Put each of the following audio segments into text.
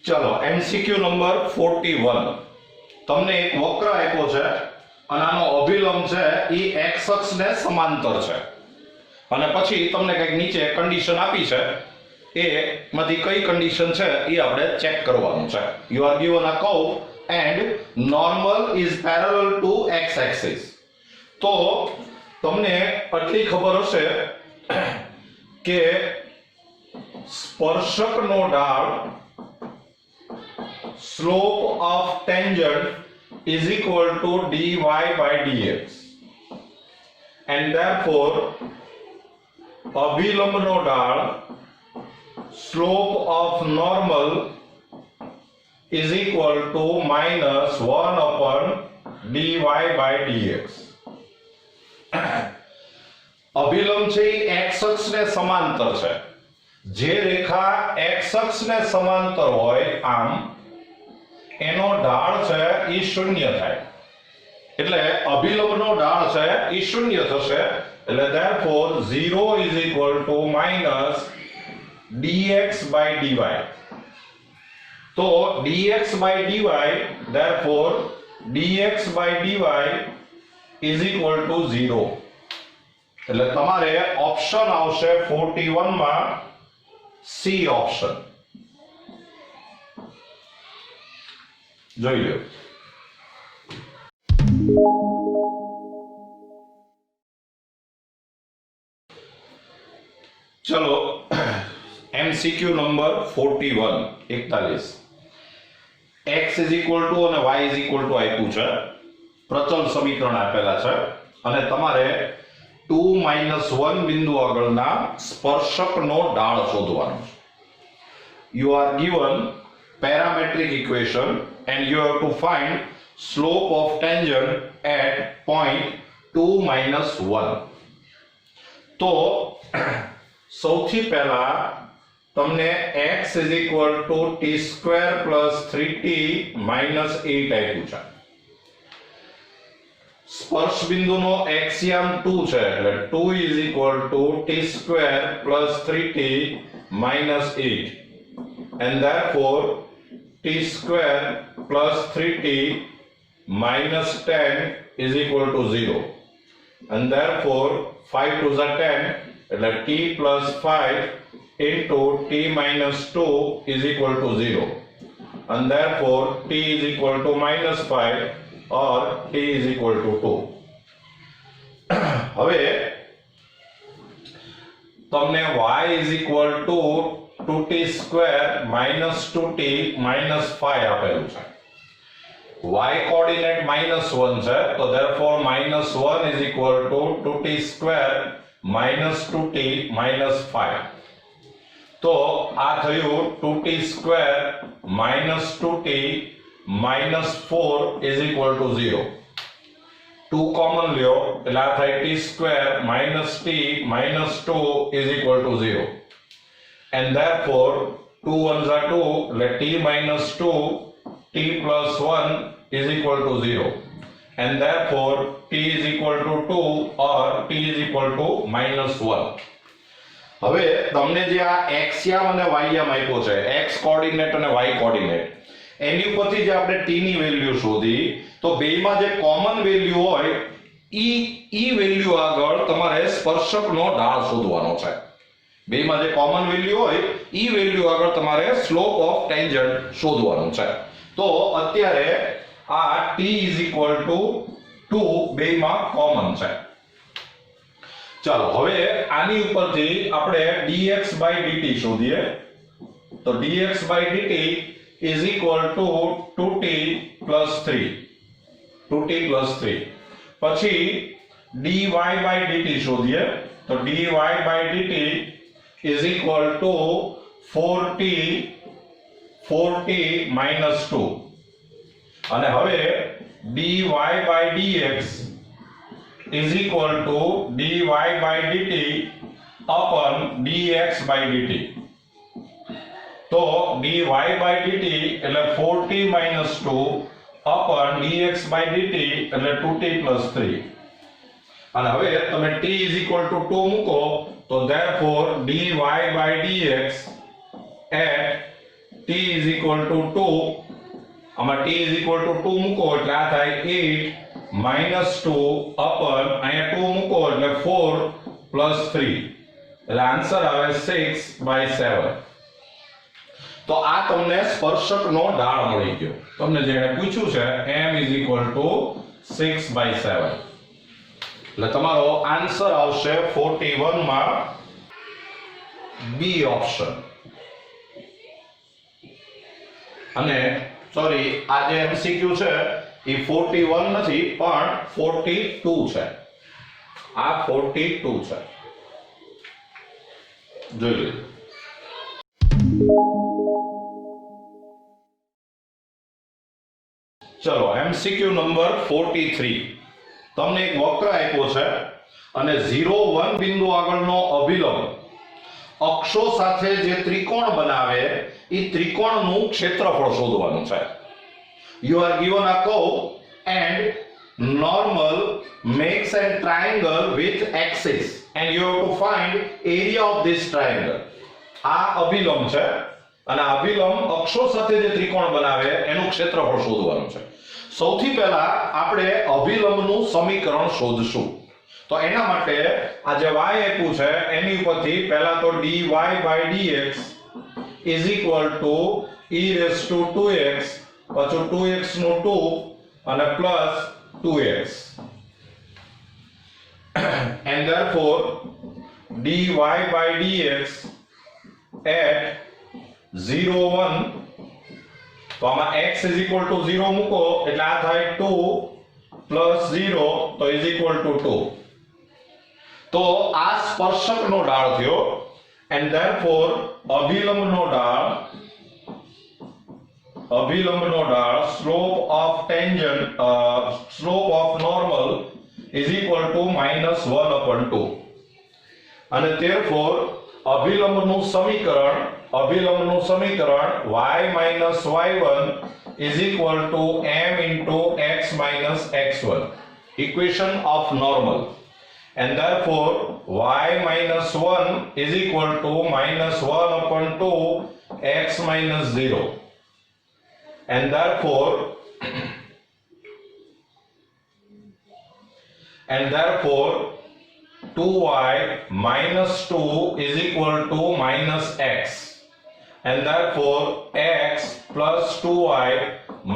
चलो MCQ number 41 તમને એક વક્ર આપ્યો છે અને આનો અભિલંબ છે એ x અક્ષને સમાંતર છે અને પછી તમને કંઈક નીચે કન્ડિશન આપી છે એમાંથી કઈ કન્ડિશન છે એ આપણે ચેક કરવાનું છે. You are given a curve and normal is parallel to x axis. તો તમને આટલી ખબર હશે કે સ્પર્શકનો ઢાળ slope of tangent is equal to dy by dx and therefore અભિલંબનો ઢાળ slope of normal is equal to minus 1 upon dy by dx. અભિલંબ છે એ x અક્ષને સમાંતર છે. જે રેખા x અક્ષને સમાંતર હોય આમ એનો ઢાળ છે એ શૂન્ય થાય એટલે અભિલંબનો ઢાળ છે એ શૂન્ય થશે એટલે therefore 0 is equal to minus dx by dy. તો dx by dy therefore dx by dy is equal to 0. એટલે તમારે ઓપ્શન આવશે 41 માં સી ઓપ્શન. જોઈ લો. ચલો MCQ number 41 x is equal to અને y ઇઝ ઇક્વલ ટુ આપ્યું છે. પ્રચલ સમીકરણ આપેલા છે અને તમારે 2 - 1 બિંદુ આગળના સ્પર્શકનો ઢાળ શોધવાનો છે. You are given parametric equation and you have to find slope of tangent at point 2 - 1. તો સૌથી પહેલા તમને x is equal to t² plus 3t minus 8 આપ્યું છે. સ્પર્શ બિંદુનો એક્સિયમ 2 છે એટલે 2 is equal to t² plus 3t minus 8 and therefore t² plus 3t minus 10 is equal to 0 and therefore 5 to the 10 એટલે t plus 5 into t minus 2 is equal to 0 and therefore t is equal to minus 5 or t is equal to 2. હવે તમને y is equal to 2t² minus 2t minus 5 આપેલું છે. y coordinate -1 છે તો therefore -1 is equal to 2t² minus 2t minus 5. તો આ થયું 2t² minus 2t minus 4 is equal to 0. 2 common લ્યો એટલે આ થાય t² minus t minus 2 is equal to 0. And therefore 2 ones are 2 let t minus 2 t plus 1 is equal to 0 and therefore t is equal to 2 or t is equal to minus 1. હવે તમને જે આ x યામ અને y યામ આપ્યો છે x coordinate અને y કોઓર્ડિનેટ એની ઉપરથી જે આપણે t ની વેલ્યુ શોધી તો બેયમાં જે કોમન વેલ્યુ હોય ઈ વેલ્યુ આગળ તમારે સ્પર્શકનો ઢાળ શોધવાનો છે. બેમાં જે કોમન વેલ્યુ હોય ઈ વેલ્યુ આગળ તમારે સ્લોપ ઓફ ટેન્જન્ટ શોધવાનું છે. તો અત્યારે આ t is equal to 2 બેમાં કોમન છે. ચાલો હવે આની ઉપરથી આપણે dx by dt શોધીએ તો dx by dt is equal to 2t plus 3 પછી dy by dt શોધીએ તો dy by dt is equal to 4t minus 2 અને હવે dy by dx is equal to dy by dt upon dx by dt. તો dy by dt એટલે 4t minus 2 upon dx by dt એટલે 2t plus 3. અને હવે તમે t = 2 મૂકો તો therefore dy by dx at t = 2 આમાં t = 2 મૂકો એટલે આ થાય 8 - 2 upon અહીંયા 2 મૂકો એટલે 4 + 3 એટલે આન્સર આવે 6/7. તો આ તમને સ્પર્શકનો ઢાળ મળી ગયો. તમને જેણે પૂછ્યું છે m = 6/7 એટલે તમારો આન્સર આવશે 41 માં બી ઓપ્શન. અને સોરી આ જે એમસીક્યુ છે એ 41 નથી પણ 42 છે. આ 42 છે. જોઈ લો. ચલો એમસીક્યુ નંબર 43. તમને એક વક્ર આપ્યો છે અને 0 1 બિંદુ આગળનો અભિલંબ અક્ષો સાથે જે ત્રિકોણ બનાવે એ ત્રિકોણનું ક્ષેત્રફળ શોધવાનું છે. You are given a curve and normal makes a triangle with axis and you have to find area of this triangle. આ અભિલંબ છે અને અભિલંબ અક્ષો સાથે જે ત્રિકોણ બનાવે એનું ક્ષેત્રફળ શોધવાનું છે. સૌથી પહેલા આપણે અભિલંબનું સમીકરણ શોધશું. તો એના માટે આ જે y આપ્યું છે એની ઉપરથી પહેલા તો dy by dx is equal to e raised to 2x પછી 2x નું 2 અને plus 2x and therefore dy by dx at 0 1 તો આમાં x is equal to 0 મૂકો એટલે આ થાય 2 plus 0 તો is equal to 2. તો આ સ્પર્શકનો ઢાળ થયો and therefore અભિલંબનો ઢાળ slope of tangent slope of normal is equal to -1/2 અને therefore અભિલંબનું સમીકરણ y - y1 is equal to m into x minus x1 equation of normal and therefore y minus 1 is equal to -1/2 x minus 0 and therefore 2y minus 2 is equal to -x and therefore x plus 2y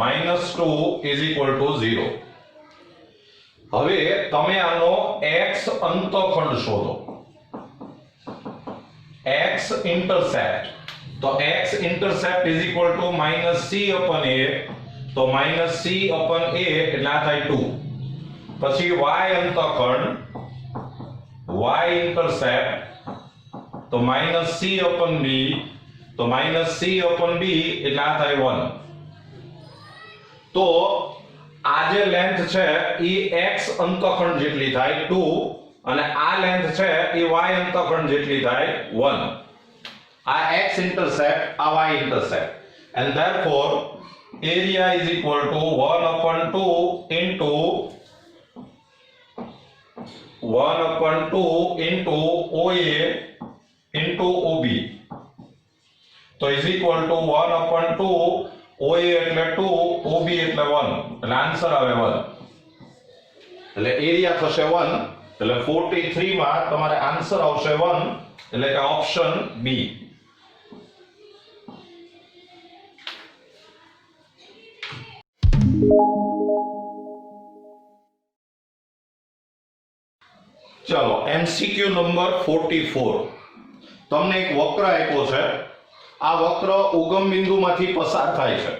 minus 2 is equal to 0. હવે તમે આનો x અંતઃખંડ શોધો. x intercept તો x intercept is equal to -c/a તો -c/a એટલે આ થાય 2. પછી y અંતઃખંડ y intercept તો -c/b તો -c/b એટલે આ થાય 1. તો આ જે લેન્થ છે એ x અંતઃખંડ જેટલી થાય 2 અને આ લેન્થ છે એ y અંતઃખંડ જેટલી થાય 1. આ x intercept આ y intercept and therefore area is equal to 1/2 into 1/2 OA into OB તો is equal to 1/2 OA એટલે 2 OB એટલે 1 એટલે આન્સર આવે 1 એટલે એરિયા થશે 1 એટલે 43 માં તમારે આન્સર આવશે 1 એટલે કે ઓપ્શન બી. ચલો એમસીક્યુ નંબર 44. તમને એક વક્ર આપ્યો છે. આ વક્ર ઉગમ બિંદુમાંથી પસાર થાય છે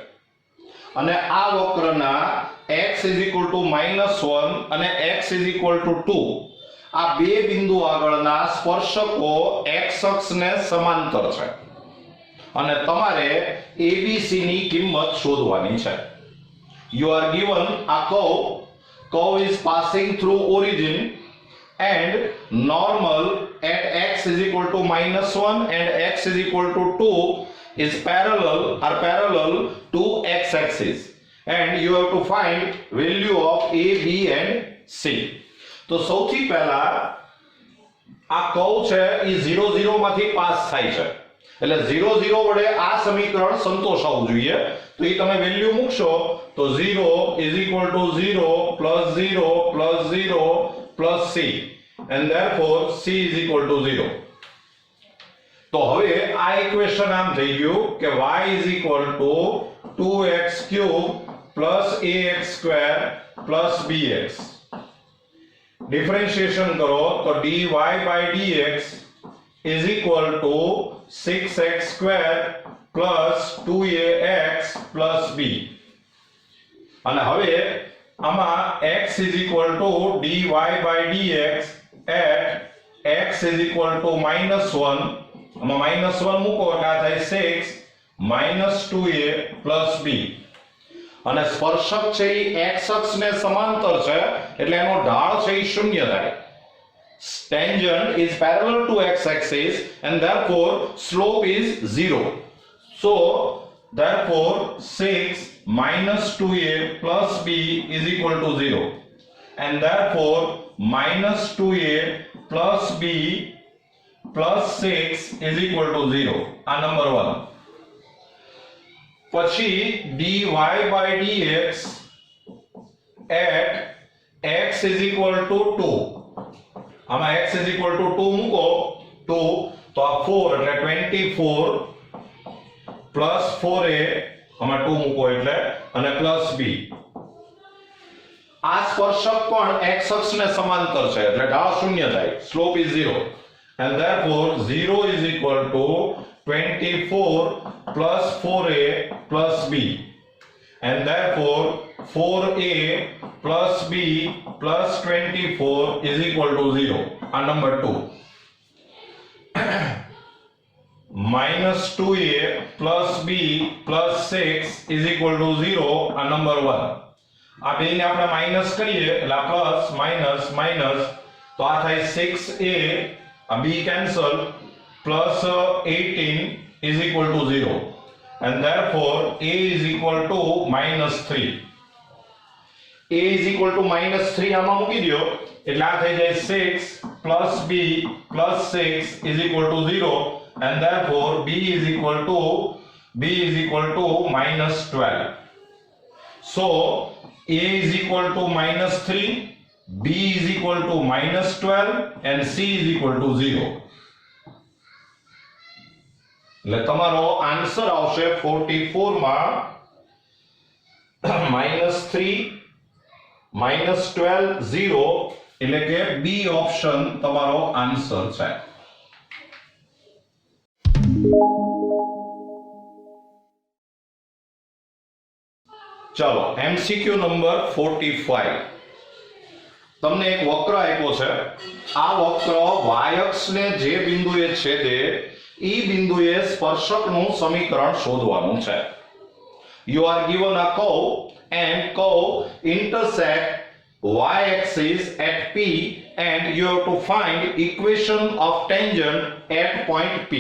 અને આ વક્રના x -1 અને x 2 આ બે બિંદુ આગળના સ્પર્શકો x અક્ષને સમાંતર છે અને તમારે ABC ની કિંમત શોધવાની છે. You are given a curve is passing through origin and normal at x -1 and x 2 is parallel to x axis and you have to find value of a b and c. તો સૌથી પહેલા આ curve છે એ 0 0 માંથી pass થાય છે, એટલે 0 0 વડે આ સમીકરણ સંતોષાવવું જોઈએ. તો એ તમે વેલ્યુ મૂકશો તો 0 = 0 + 0 + 0 + c, and therefore c = 0. તો હવે આ ઇક્વેશન આમ થઈ ગયું કે y = 2x³ + ax² + bx. Differentiation કરો તો dy/dx = 6x² + 2ax + b. અને હવે આમાં x = dy/dx at x = -1, આમાં -1 મૂકો એટલે આ થાય 6 - 2a + b. અને સ્પર્શક છે એ x અક્ષને સમાંતર છે એટલે એનો ઢાળ છે એ શૂન્ય થાય. Tangent is parallel to x axis and therefore slope is 0. So therefore 6 - 2a + b = 0, and therefore -2a + b + 6 = 0. આ નંબર 1. પછી dy/dx at x = 2. આમાં x = 2 મૂકો 2 તો આ 4 એટલે 24 + 4a, આમાં 2 મૂકો એટલે અને + b. આ સ્પર્શક પણ x અક્ષને સમાંતર છે એટલે ઢાળ શૂન્ય થાય, slope is 0, and therefore 0 = 24 + 4a + b, and therefore 4a + b + 24 = 0. આ નંબર 2. -2a + b + 6 = 0. આ નંબર 1. આ બેને આપણે માઈનસ કરીએ એટલે આ પ્લસ માઈનસ માઈનસ તો આ થાય 6a, આ b cancel, + 18 = 0, and therefore a = -3. a = આમાં મૂકી દો એટલે આ થઈ જાય 6 + b + 6 = 0, and therefore b = -12. So a = -3, b = -12 and c = 0. એટલે તમારો આન્સર આવશે 44 માં -3 -12 0, એટલે કે બી ઓપ્શન તમારો આન્સર છે. ચલો એમસીક્યુ નંબર 45. તમને એક વક્ર આપ્યો છે. આ વક્ર y અક્ષને જે બિંદુએ છેદે એ બિંદુએ સ્પર્શકનું સમીકરણ શોધવાનું છે. You are given a curve and curve intersect y axis at P and you have to find equation of tangent at point P.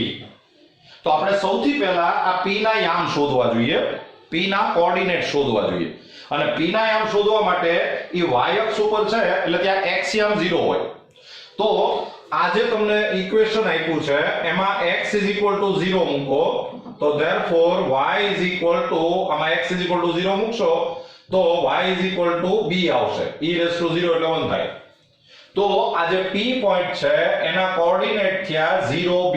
તો આપણે સૌથી પહેલા આ P ના યામ શોધવા જોઈએ, P ના કોઓર્ડિનેટ શોધવા જોઈએ. અને P ના યામ શોધવા માટે એ y અક્ષ ઉપર છે એટલે ત્યાં x યામ 0 હોય. તો આજે તમને ઇક્વેશન આપ્યું છે એમાં x = 0 મૂકો તો therefore y આમાં x = 0 મૂકશો તો y = b આવશે, e⁻0 એટલે 1 થાય. તો આ જે p પોઈન્ટ છે એના કોઓર્ડિનેટ થયા 0b,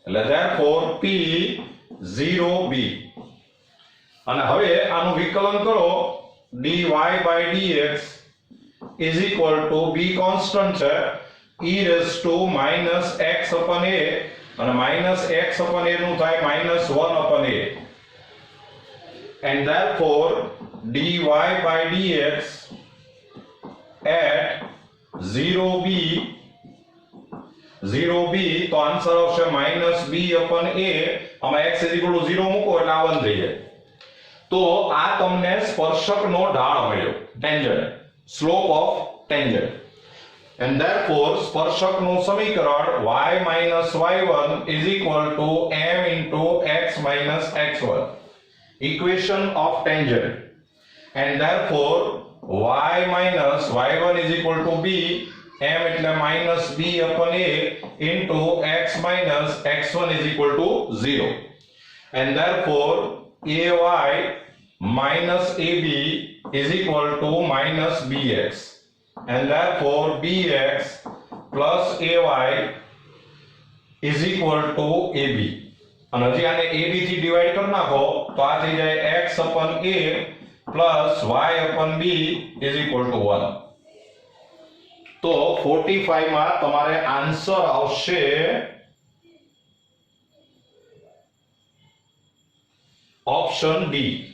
એટલે therefore p 0b. અને હવે આનું વિકલન કરો dy/dx = b કોન્સ્ટન્ટ છે e⁻x/a, અને -x/a નું થાય -1/a, and therefore dy/dx at 0b તો આન્સર આવશે -b/a. આમાં x = 0 મૂકો એટલે આ 1 થઈ જાય. તો આ તમને સ્પર્શકનો ઢાળ મળ્યો, tangent, slope of tangent. And therefore સ્પર્શકનું સમીકરણ y - y1 = m × x - x1, equation of tangent, and therefore y minus y1 is equal to b, m એટલે minus b upon a into x minus x1 is equal to 0. And therefore ay minus ab is equal to minus bx. And therefore bx plus ay is equal to ab. અને હજી આને ab થી divide કરી નાખો તો આ થઈ જાય x upon a plus y upon b is equal to 1. તો 45 માં તમારે આન્સર આવશે ઓપ્શન ડી.